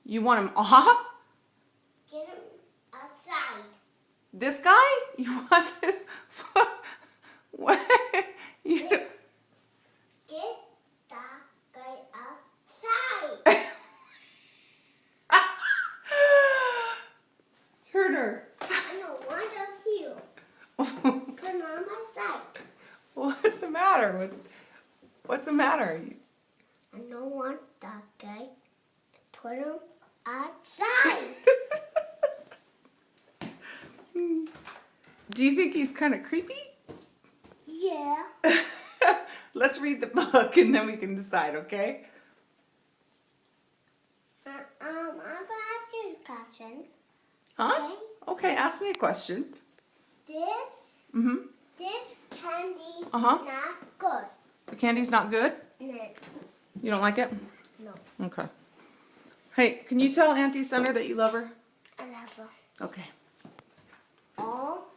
You want him off? Get him outside. This guy? You want him? What? You Get that guy outside. Turner. I don't want you. Put him on my side. What's the matter? What's the matter? I don't want that guy. Put him outside. Do you think he's kind of creepy? Yeah. Let's read the book and then we can decide, okay? I'm gonna ask you a question. Huh? Okay, ask me a question. This candy Uh-huh. not good. The candy's not good? No. You don't like it? No. Okay. Hey, can you tell Auntie Summer that you love her? I love her. Okay. All